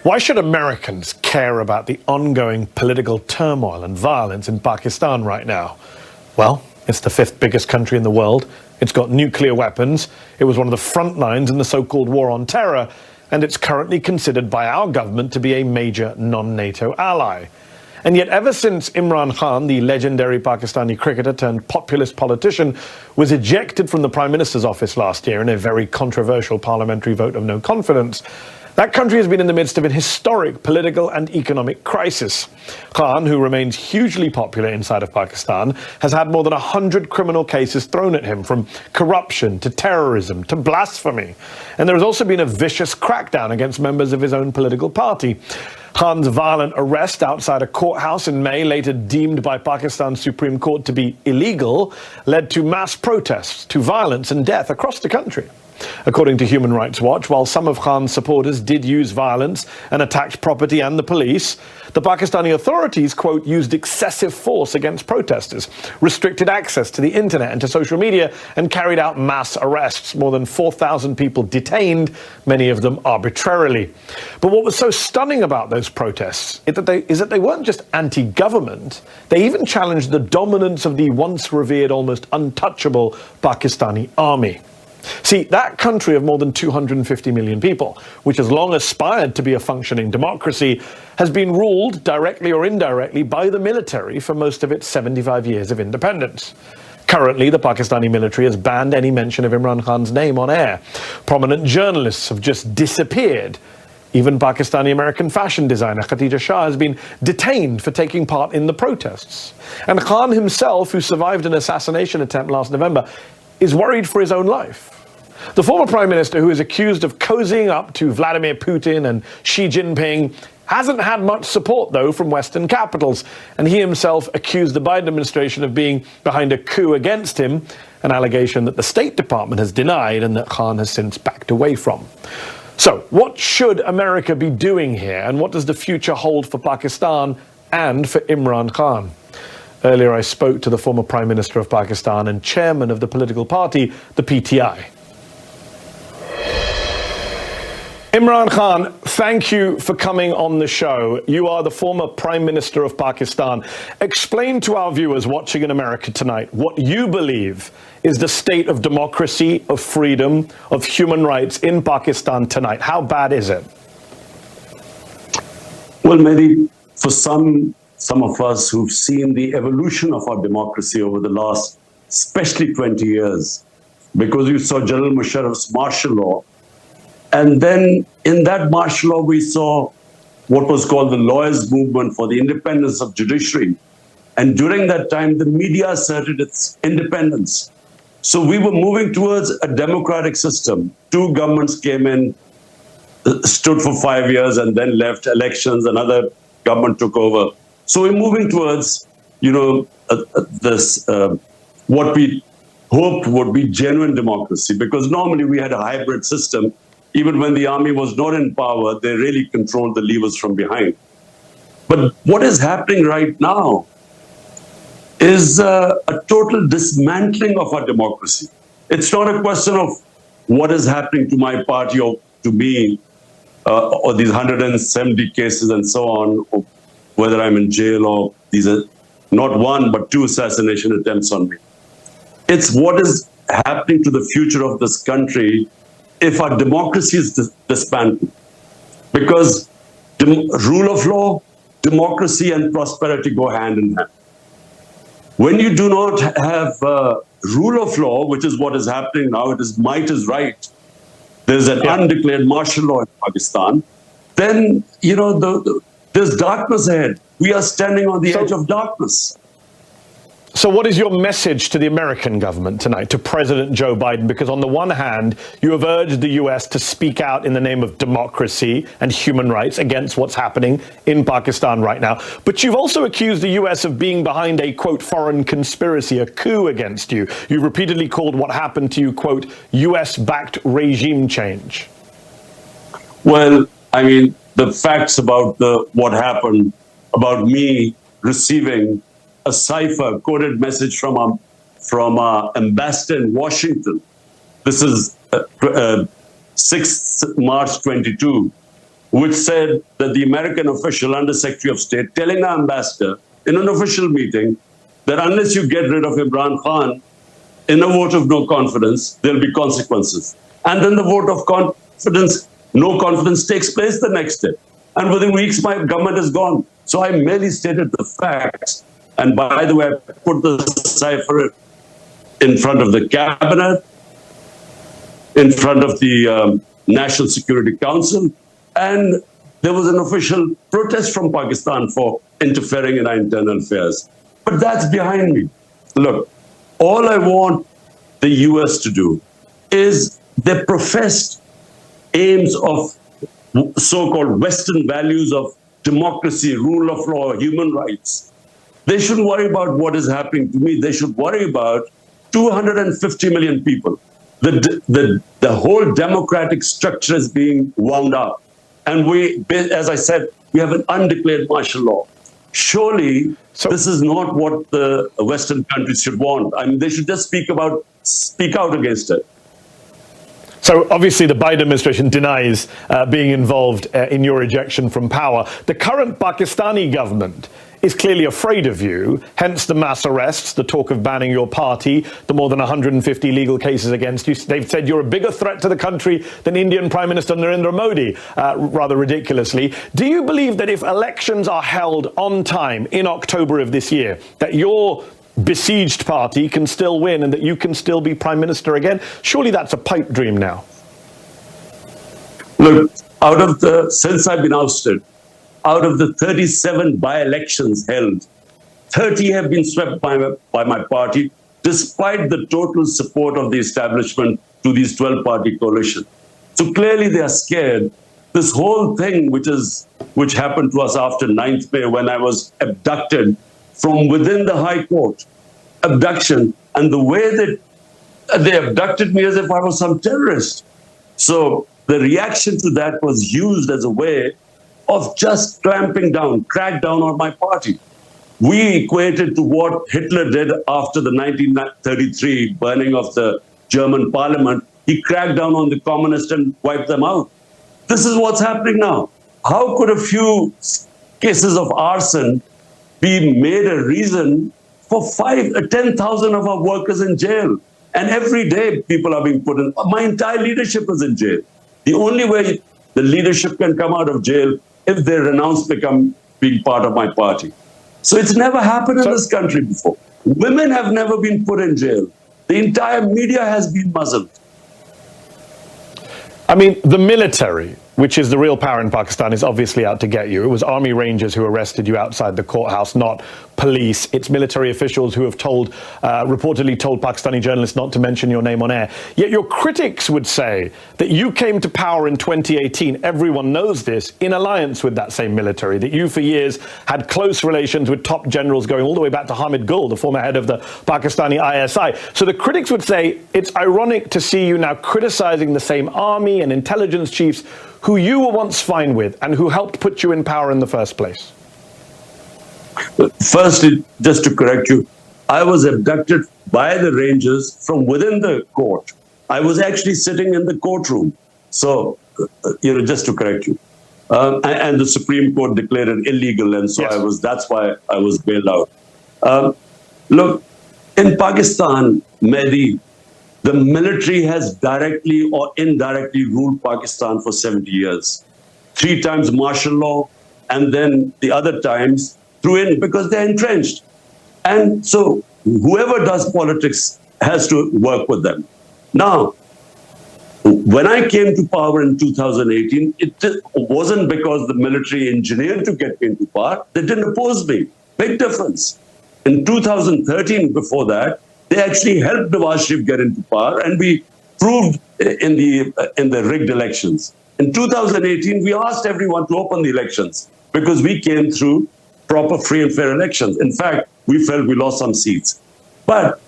Why should Americans care about the ongoing political turmoil and violence in Pakistan right now? Well, it's the fifth biggest country in the world. It's got nuclear weapons. It was one of the front lines in the so-called war on terror, and it's currently considered by our government to be a major non-NATO ally. And yet ever since Imran Khan, the legendary Pakistani cricketer turned populist politician, was ejected from the Prime Minister's office last year in a very controversial parliamentary vote of no confidence, that country has been in the midst of an historic political and economic crisis. Khan, who remains hugely popular inside of Pakistan, has had more than 100 criminal cases thrown at him, from corruption to terrorism to blasphemy. And there has also been a vicious crackdown against members of his own political party. Khan's violent arrest outside a courthouse in May, later deemed by Pakistan's Supreme Court to be illegal, led to mass protests, to violence and death across the country. According to Human Rights Watch, while some of Khan's supporters did use violence and attacked property and the police, the Pakistani authorities, quote, used excessive force against protesters, restricted access to the internet and to social media, and carried out mass arrests. More than 4,000 people detained, many of them arbitrarily. But what was so stunning about those protests is that they weren't just anti-government, they even challenged the dominance of the once revered, almost untouchable Pakistani army. See, that country of more than 250 million people, which has long aspired to be a functioning democracy, has been ruled, directly or indirectly, by the military for most of its 75 years of independence. Currently, the Pakistani military has banned any mention of Imran Khan's name on air. Prominent journalists have just disappeared. Even Pakistani-American fashion designer Khatija Shah has been detained for taking part in the protests. And Khan himself, who survived an assassination attempt last November, is worried for his own life. The former Prime Minister, who is accused of cozying up to Vladimir Putin and Xi Jinping, hasn't had much support, though, from Western capitals, and he himself accused the Biden administration of being behind a coup against him, an allegation that the State Department has denied and that Khan has since backed away from. So, what should America be doing here, and what does the future hold for Pakistan and for Imran Khan? Earlier, I spoke to the former Prime Minister of Pakistan and chairman of the political party, the PTI. Imran Khan, thank you for coming on the show. You are the former Prime Minister of Pakistan. Explain to our viewers watching in America tonight what you believe is the state of democracy, of freedom, of human rights in Pakistan tonight. How bad is it? Well, Mehdi, for some of us who've seen the evolution of our democracy over the last, especially 20 years, because you saw General Musharraf's martial law, and then in that martial law, we saw what was called the lawyers' movement for the independence of judiciary. And during that time, the media asserted its independence. So we were moving towards a democratic system. Two governments came in, stood for 5 years, and then left elections. Another government took over. So we're moving towards, what we hoped would be genuine democracy, because normally we had a hybrid system. Even when the army was not in power, they really controlled the levers from behind. But what is happening right now is a total dismantling of our democracy. It's not a question of what is happening to my party or to me, or these 170 cases and so on, or whether I'm in jail, or these are not one, but two assassination attempts on me. It's what is happening to the future of this country if our democracy is disbanded. Because rule of law, democracy, and prosperity go hand in hand. When you do not have rule of law, which is what is happening now, it is might is right, there's an undeclared martial law in Pakistan, then, there's darkness ahead. We are standing on the edge of darkness. So what is your message to the American government tonight, to President Joe Biden? Because on the one hand, you have urged the US to speak out in the name of democracy and human rights against what's happening in Pakistan right now. But you've also accused the US of being behind a, quote, foreign conspiracy, a coup against you. You repeatedly called what happened to you, quote, US-backed regime change. Well, I mean, the facts about what happened, about me receiving a cipher coded message from our ambassador in Washington. This is 6th March 22, which said that the American official, Under Secretary of State, telling our ambassador in an official meeting that unless you get rid of Imran Khan in a vote of no confidence, there'll be consequences. And then the vote of confidence, no confidence, takes place the next day. And within weeks, my government is gone. So I merely stated the facts. And by the way, I put the cipher in front of the cabinet, in front of the National Security Council, and there was an official protest from Pakistan for interfering in our internal affairs. But that's behind me. Look, all I want the US to do is their professed aims of so-called Western values of democracy, rule of law, human rights. They shouldn't worry about what is happening to me. They should worry about 250 million people. The whole democratic structure is being wound up. And we, as I said, we have an undeclared martial law. Surely, this is not what the Western countries should want. I mean, they should just speak out against it. So obviously the Biden administration denies being involved in your ejection from power. The current Pakistani government is clearly afraid of you, hence the mass arrests, the talk of banning your party, the more than 150 legal cases against you. They've said you're a bigger threat to the country than Indian Prime Minister Narendra Modi, rather ridiculously. Do you believe that if elections are held on time in October of this year, that your besieged party can still win and that you can still be Prime Minister again? Surely that's a pipe dream now. Look, since I've been ousted, out of the 37 by-elections held, 30 have been swept by my party, despite the total support of the establishment to these 12-party coalition. So clearly they are scared. This whole thing, which happened to us after 9th May, when I was abducted from within the High Court, abduction, and the way that they abducted me as if I was some terrorist. So the reaction to that was used as a way of just clamping down, crack down on my party. We equated to what Hitler did after the 1933 burning of the German parliament. He cracked down on the communists and wiped them out. This is what's happening now. How could a few cases of arson be made a reason for 10,000 of our workers in jail? And every day people are being put in. My entire leadership is in jail. The only way the leadership can come out of jail if they renounce being part of my party. So it's never happened in this country before. Women have never been put in jail. The entire media has been muzzled. I mean, the military, which is the real power in Pakistan, is obviously out to get you. It was army rangers who arrested you outside the courthouse, not police. It's military officials who have reportedly told Pakistani journalists not to mention your name on air. Yet your critics would say that you came to power in 2018, everyone knows this, in alliance with that same military, that you for years had close relations with top generals going all the way back to Hamid Gul, the former head of the Pakistani ISI. So the critics would say it's ironic to see you now criticizing the same army and intelligence chiefs who you were once fine with and who helped put you in power in the first place. Firstly, just to correct you, I was abducted by the Rangers from within the court. I was actually sitting in the courtroom. So, just to correct you. And the Supreme Court declared it illegal, and so yes. That's why I was bailed out. Look, in Pakistan, Mehdi, the military has directly or indirectly ruled Pakistan for 70 years. 3 times martial law, and then the other times because they're entrenched. And so whoever does politics has to work with them. Now, when I came to power in 2018, it wasn't because the military engineered to get me into power. They didn't oppose me. Big difference. In 2013, before that, they actually helped Nawaz Sharif get into power, and we proved in the rigged elections. In 2018, we asked everyone to open the elections because we came through proper, free and fair elections. In fact, we felt we lost some seats. But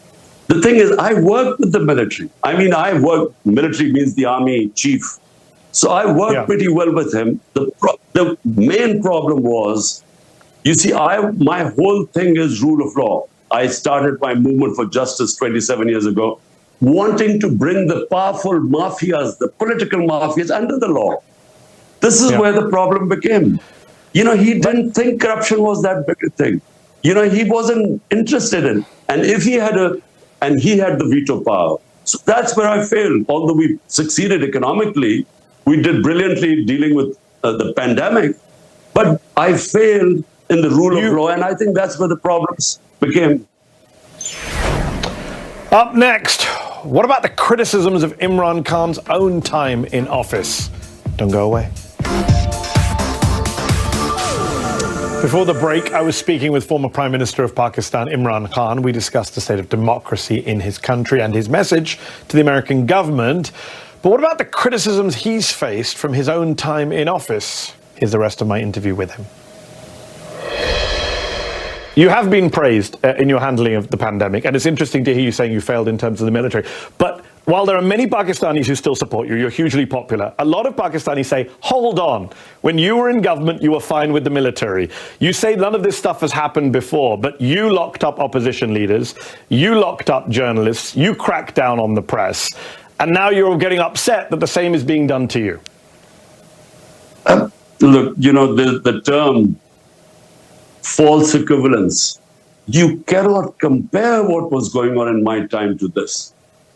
the thing is, I worked with the military. I mean, military means the army chief. So I worked pretty well with him. The main problem was, you see, my whole thing is rule of law. I started my movement for justice 27 years ago, wanting to bring the powerful mafias, the political mafias, under the law. This is where the problem became. He didn't think corruption was that big a thing. He wasn't interested in it. And if he had the veto power. So that's where I failed. Although we succeeded economically, we did brilliantly dealing with the pandemic, but I failed in the rule of law, and I think that's where the problems became. Up next, what about the criticisms of Imran Khan's own time in office? Don't go away. Before the break, I was speaking with former Prime Minister of Pakistan, Imran Khan. We discussed the state of democracy in his country and his message to the American government. But what about the criticisms he's faced from his own time in office? Here's the rest of my interview with him. You have been praised in your handling of the pandemic, and it's interesting to hear you saying you failed in terms of the military. But while there are many Pakistanis who still support you, you're hugely popular, a lot of Pakistanis say, hold on, when you were in government, you were fine with the military. You say none of this stuff has happened before, but you locked up opposition leaders, you locked up journalists, you cracked down on the press, and now you're getting upset that the same is being done to you. Look, the term false equivalence, you cannot compare what was going on in my time to this.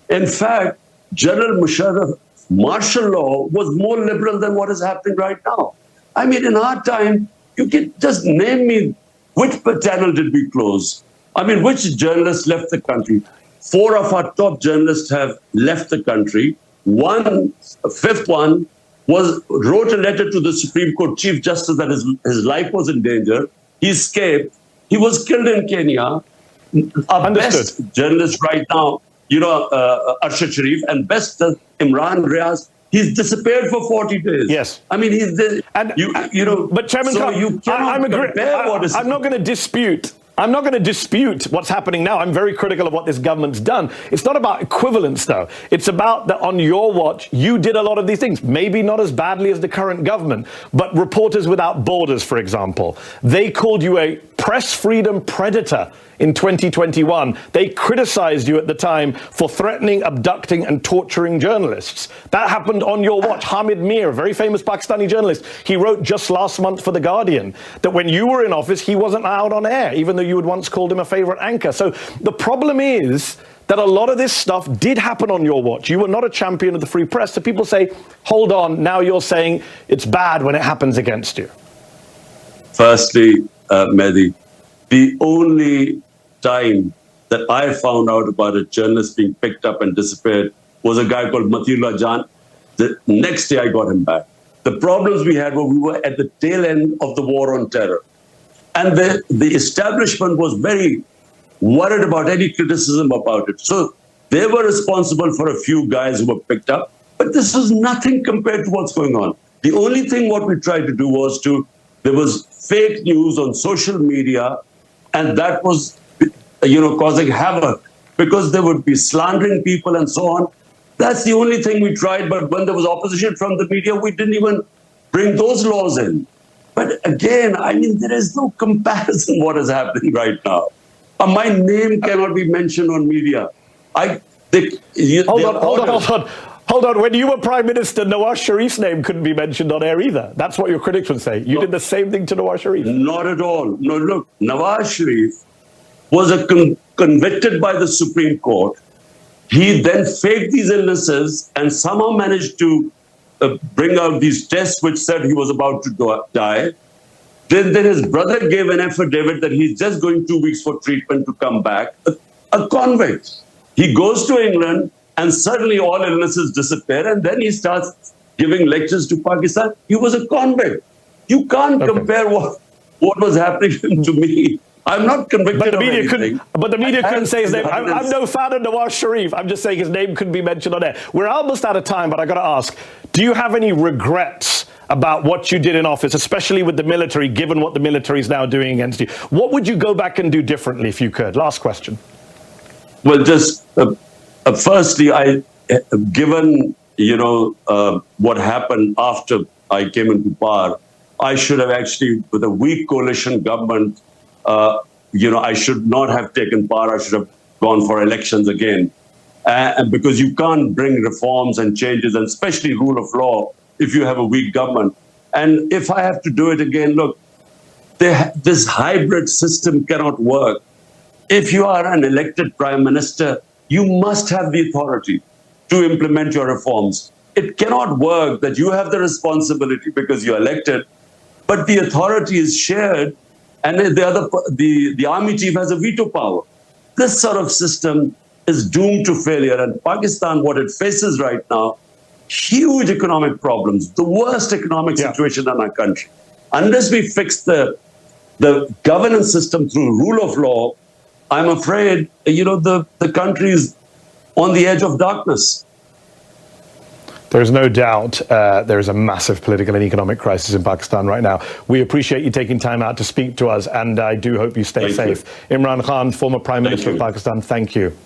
In fact, General Musharraf's martial law was more liberal than what is happening right now. I mean, in our time, you can just name me which channel did we close? I mean, which journalists left the country? 4 of our top journalists have left the country. A fifth one wrote a letter to the Supreme Court Chief Justice that his life was in danger. He escaped. He was killed in Kenya. Our best journalist right now, Arshad Sharif, and best Imran Riaz, he's disappeared for 40 days. Yes. I mean, he's the, But Chairman Khan, you cannot compare what is... I'm not going to dispute what's happening now. I'm very critical of what this government's done. It's not about equivalence, though. It's about that on your watch, you did a lot of these things. Maybe not as badly as the current government, but Reporters Without Borders, for example, they called you a press freedom predator in 2021. They criticized you at the time for threatening, abducting, and torturing journalists. That happened on your watch. Hamid Mir, a very famous Pakistani journalist, he wrote just last month for The Guardian that when you were in office, he wasn't allowed on air, even though you had once called him a favorite anchor. So the problem is that a lot of this stuff did happen on your watch. You were not a champion of the free press. So people say, hold on, now you're saying it's bad when it happens against you. Firstly, Mehdi, the only time that I found out about a journalist being picked up and disappeared was a guy called Matiullah Jan. The next day I got him back. The problems we had were we were at the tail end of the war on terror. And the establishment was very worried about any criticism about it. So they were responsible for a few guys who were picked up, but this was nothing compared to what's going on. The only thing what we tried to do was there was fake news on social media, and that was causing havoc because they would be slandering people and so on. That's the only thing we tried. But when there was opposition from the media, we didn't even bring those laws in. But again, I mean, there is no comparison what is happening right now. My name cannot be mentioned on media. Hold on. When you were Prime Minister, Nawaz Sharif's name couldn't be mentioned on air either. That's what your critics would say. You did the same thing to Nawaz Sharif. Not at all. No, look, Nawaz Sharif was convicted by the Supreme Court. He then faked these illnesses and somehow managed to bring out these tests which said he was about to die. Then his brother gave an affidavit that he's just going 2 weeks for treatment to come back. A convict. He goes to England and suddenly all illnesses disappear, and then he starts giving lectures to Pakistan. He was a convict. You can't compare what was happening to me. I'm not convicted of anything. But the media couldn't say his name. I'm no fan of Nawaz Sharif. I'm just saying his name couldn't be mentioned on air. We're almost out of time, but I got to ask, do you have any regrets about what you did in office, especially with the military, given what the military is now doing against you? What would you go back and do differently if you could? Last question. Well, just firstly, given what happened after I came into power, I should have actually, with a weak coalition government, I should not have taken power. I should have gone for elections again, because you can't bring reforms and changes, and especially rule of law, if you have a weak government. And if I have to do it again, look, this hybrid system cannot work. If you are an elected prime minister, you must have the authority to implement your reforms. It cannot work that you have the responsibility because you're elected, but the authority is shared and the army chief has a veto power. This sort of system is doomed to failure. And Pakistan, what it faces right now, huge economic problems, the worst economic situation in our country. Unless we fix the governance system through rule of law, I'm afraid, the country is on the edge of darkness. There's no doubt there is a massive political and economic crisis in Pakistan right now. We appreciate you taking time out to speak to us, and I do hope you stay safe. Imran Khan, former Prime Minister of Pakistan, thank you.